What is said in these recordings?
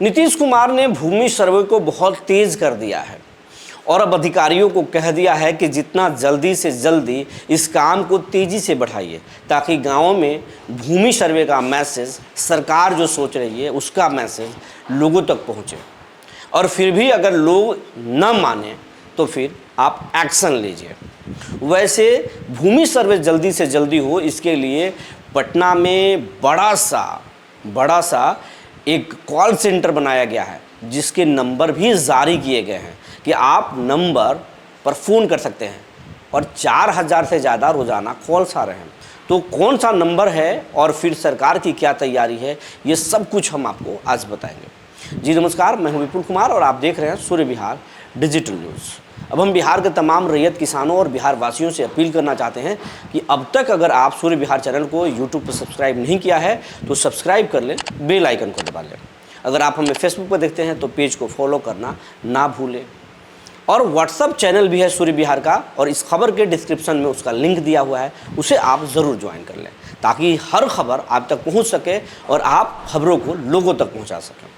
नीतीश कुमार ने भूमि सर्वे को बहुत तेज कर दिया है और अब अधिकारियों को कह दिया है कि जितना जल्दी से जल्दी इस काम को तेजी से बढ़ाइए ताकि गांवों में भूमि सर्वे का मैसेज सरकार जो सोच रही है उसका मैसेज लोगों तक पहुंचे। और फिर भी अगर लोग न माने तो फिर आप एक्शन लीजिए। वैसे भूमि सर्वे जल्दी से जल्दी हो इसके लिए पटना में बड़ा सा एक कॉल सेंटर बनाया गया है जिसके नंबर भी जारी किए गए हैं कि आप नंबर पर फ़ोन कर सकते हैं और 4000 से ज़्यादा रोज़ाना कॉल्स आ रहे हैं। तो कौन सा नंबर है और फिर सरकार की क्या तैयारी है ये सब कुछ हम आपको आज बताएंगे। जी नमस्कार, मैं हूं विपुल कुमार और आप देख रहे हैं सूर्य विहार डिजिटल न्यूज़। अब हम बिहार के तमाम रैयत किसानों और बिहार वासियों से अपील करना चाहते हैं कि अब तक अगर आप सूर्य विहार चैनल को यूट्यूब पर सब्सक्राइब नहीं किया है तो सब्सक्राइब कर लें, बेल आइकन को दबा लें। अगर आप हमें फेसबुक पर देखते हैं तो पेज को फॉलो करना ना भूलें। और व्हाट्सअप चैनल भी है सूर्य विहार का और इस खबर के डिस्क्रिप्शन में उसका लिंक दिया हुआ है, उसे आप ज़रूर ज्वाइन कर लें ताकि हर खबर आप तक पहुँच सके और आप खबरों को लोगों तक पहुँचा सकें।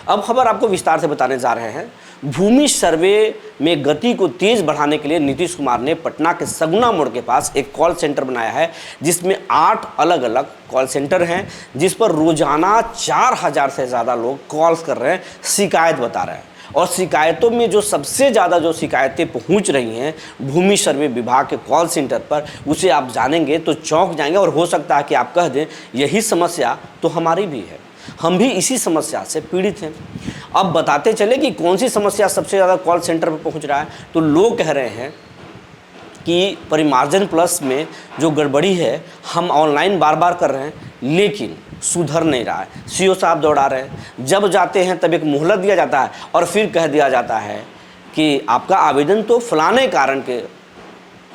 अब खबर आपको विस्तार से बताने जा रहे हैं। भूमि सर्वे में गति को तेज बढ़ाने के लिए नीतीश कुमार ने पटना के सगुना मोड़ के पास एक कॉल सेंटर बनाया है जिसमें 8 अलग अलग कॉल सेंटर हैं जिस पर रोजाना 4000 से ज़्यादा लोग कॉल्स कर रहे हैं, शिकायत बता रहे हैं। और शिकायतों में जो सबसे ज़्यादा जो शिकायतें पहुंच रही हैं भूमि सर्वे विभाग के कॉल सेंटर पर, उसे आप जानेंगे तो चौंक जाएंगे और हो सकता है कि आप कह दें यही समस्या तो हमारी भी है, हम भी इसी समस्या से पीड़ित हैं। अब बताते चले कि कौन सी समस्या सबसे ज़्यादा कॉल सेंटर पर पहुंच रहा है। तो लोग कह रहे हैं कि परिमार्जन प्लस में जो गड़बड़ी है हम ऑनलाइन बार बार कर रहे हैं लेकिन सुधर नहीं रहा है। सीओ साहब दौड़ा रहे हैं, जब जाते हैं तब एक मोहलत दिया जाता है और फिर कह दिया जाता है कि आपका आवेदन तो फलाने कारण के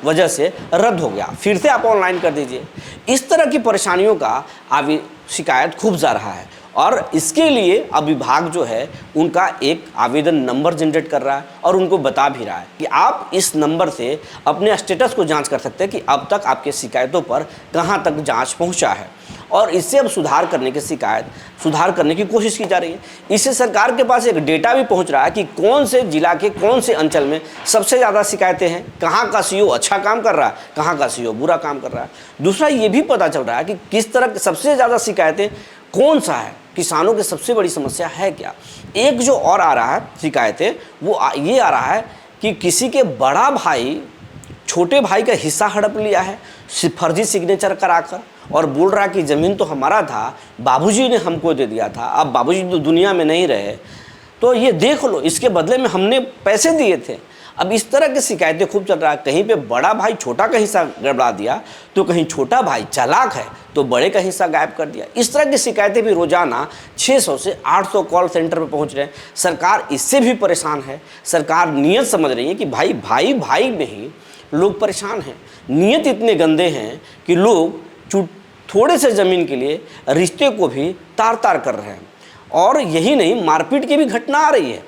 वजह से रद्द हो गया, फिर से आप ऑनलाइन कर दीजिए। इस तरह की परेशानियों का शिकायत खूब जा रहा है और इसके लिए अब विभाग जो है उनका एक आवेदन नंबर जनरेट कर रहा है और उनको बता भी रहा है कि आप इस नंबर से अपने स्टेटस को जांच कर सकते हैं कि अब तक आपके शिकायतों पर कहां तक जांच पहुंचा है और इससे अब सुधार करने की कोशिश की जा रही है। इससे सरकार के पास एक डेटा भी पहुंच रहा है कि कौन से जिला के कौन से अंचल में सबसे ज़्यादा शिकायतें हैं, कहाँ का सीओ अच्छा काम कर रहा है, कहाँ का सीओ बुरा काम कर रहा है। दूसरा ये भी पता चल रहा है कि किस तरह सबसे ज़्यादा शिकायतें कौन सा है, किसानों की सबसे बड़ी समस्या है क्या। एक जो और आ रहा है शिकायतें वो ये आ रहा है कि किसी के बड़ा भाई छोटे भाई का हिस्सा हड़प लिया है फर्जी सिग्नेचर कराकर और बोल रहा कि ज़मीन तो हमारा था, बाबूजी ने हमको दे दिया था, अब बाबूजी तो दुनिया में नहीं रहे तो ये देख लो, इसके बदले में हमने पैसे दिए थे। अब इस तरह की शिकायतें खूब चल रहा है। कहीं पे बड़ा भाई छोटा का हिस्सा गड़बड़ा दिया तो कहीं छोटा भाई चालाक है तो बड़े का हिस्सा गायब कर दिया। इस तरह की शिकायतें भी रोजाना 600 से 800 कॉल सेंटर पर पहुंच रहे हैं। सरकार इससे भी परेशान है। सरकार नियत समझ रही है कि भाई में ही लोग परेशान हैं। नियत इतने गंदे हैं कि लोग थोड़े से ज़मीन के लिए रिश्ते को भी तार कर रहे हैं और यही नहीं, मारपीट की भी घटना आ रही है।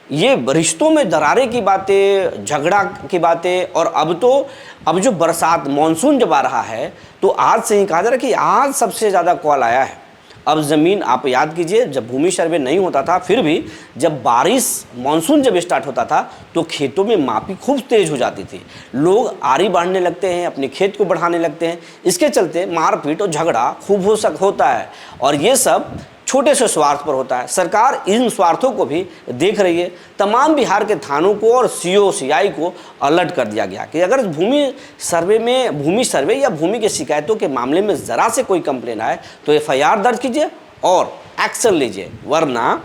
ये रिश्तों में दरारें की बातें, झगड़ा की बातें और अब जो बरसात मानसून जब आ रहा है तो आज से ही कहा जा रहा है कि आज सबसे ज़्यादा कॉल आया है। अब ज़मीन आप याद कीजिए, जब भूमि सर्वे नहीं होता था फिर भी जब बारिश मानसून जब स्टार्ट होता था तो खेतों में मापी खूब तेज़ हो जाती थी, लोग आरी बांधने लगते हैं, अपने खेत को बढ़ाने लगते हैं। इसके चलते मारपीट और झगड़ा खूब होता है और ये सब छोटे से स्वार्थ पर होता है। सरकार इन स्वार्थों को भी देख रही है। तमाम बिहार के थानों को और सीओ सीआई को अलर्ट कर दिया गया कि अगर भूमि सर्वे या भूमि के शिकायतों के मामले में ज़रा से कोई कंप्लेन आए तो एफआईआर दर्ज कीजिए और एक्शन लीजिए, वरना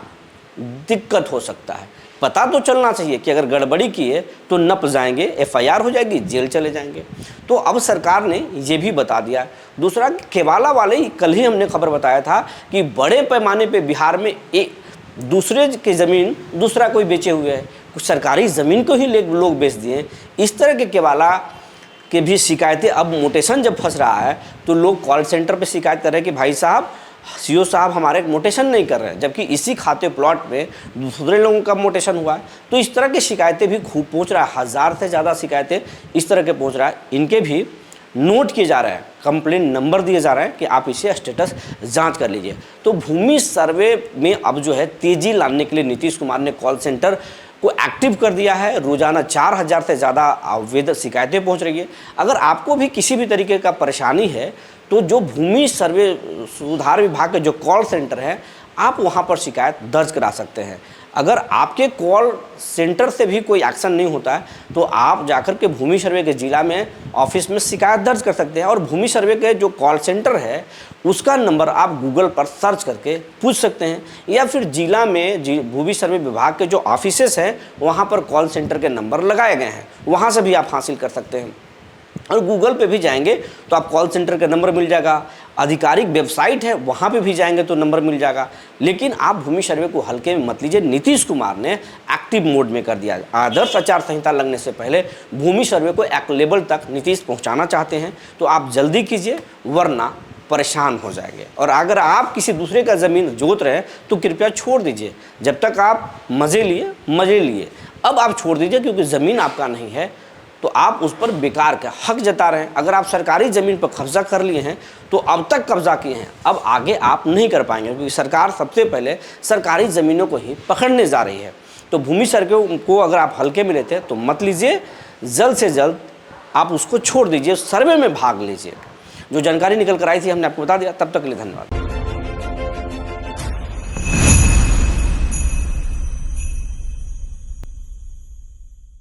दिक्कत हो सकता है। पता तो चलना चाहिए कि अगर गड़बड़ी की है तो नप जाएंगे, एफआईआर हो जाएगी, जेल चले जाएंगे। तो अब सरकार ने ये भी बता दिया है। दूसरा, केवाला वाले कल ही हमने खबर बताया था कि बड़े पैमाने पे बिहार में दूसरे की ज़मीन दूसरा कोई बेचे हुए है, कुछ सरकारी ज़मीन को ही लोग बेच दिए। इस तरह के केवाला के भी शिकायतें अब मोटेशन जब फंस रहा है तो लोग कॉल सेंटर पर शिकायत कर रहे हैं कि भाई साहब, सीओ साहब हमारे मोटेशन नहीं कर रहे हैं, जबकि इसी खाते प्लॉट में दूसरे लोगों का मोटेशन हुआ है। तो इस तरह की शिकायतें भी खूब पहुंच रहा है। 1000 से ज़्यादा शिकायतें इस तरह के पहुंच रहा है। इनके भी नोट किए जा रहे हैं, कंप्लेन नंबर दिए जा रहे हैं कि आप इसे स्टेटस जांच कर लीजिए। तो भूमि सर्वे में अब जो है तेजी लाने के लिए नीतीश कुमार ने कॉल सेंटर को एक्टिव कर दिया है। रोजाना 4000 से ज़्यादा आवेदन शिकायतें पहुंच रही है। अगर आपको भी किसी भी तरीके का परेशानी है तो जो भूमि सर्वे सुधार विभाग के जो कॉल सेंटर है, आप वहां पर शिकायत दर्ज करा सकते हैं। अगर आपके कॉल सेंटर से भी कोई एक्शन नहीं होता है तो आप जाकर के भूमि सर्वे के जिला में ऑफिस में शिकायत दर्ज कर सकते हैं। और भूमि सर्वे के जो कॉल सेंटर है उसका नंबर आप गूगल पर सर्च करके पूछ सकते हैं, या फिर जिला में भूमि सर्वे विभाग के जो ऑफिसेस हैं वहाँ पर कॉल सेंटर के नंबर लगाए गए हैं, वहाँ से भी आप हासिल कर सकते हैं। और गूगल पे भी जाएंगे तो आप कॉल सेंटर का नंबर मिल जाएगा, आधिकारिक वेबसाइट है वहाँ पे भी जाएंगे तो नंबर मिल जाएगा। लेकिन आप भूमि सर्वे को हल्के में मत लीजिए, नीतीश कुमार ने एक्टिव मोड में कर दिया। आदर्श आचार संहिता लगने से पहले भूमि सर्वे को एक लेवल तक नीतीश पहुँचाना चाहते हैं तो आप जल्दी कीजिए, वरना परेशान हो जाएंगे। और अगर आप किसी दूसरे का ज़मीन जोत रहे हैं तो कृपया छोड़ दीजिए। जब तक आप मज़े लिए, अब आप छोड़ दीजिए, क्योंकि ज़मीन आपका नहीं है तो आप उस पर बेकार का हक जता रहे हैं। अगर आप सरकारी ज़मीन पर कब्जा कर लिए हैं तो अब तक कब्जा किए हैं, अब आगे आप नहीं कर पाएंगे, क्योंकि सरकार सबसे पहले सरकारी ज़मीनों को ही पकड़ने जा रही है। तो भूमि सर्वे को अगर आप हल्के में लेते हैं तो मत लीजिए, जल्द से जल्द आप उसको छोड़ दीजिए, सर्वे में भाग लीजिए। जो जानकारी निकल कर आई थी हमने आपको बता दिया। तब तक के लिए धन्यवाद।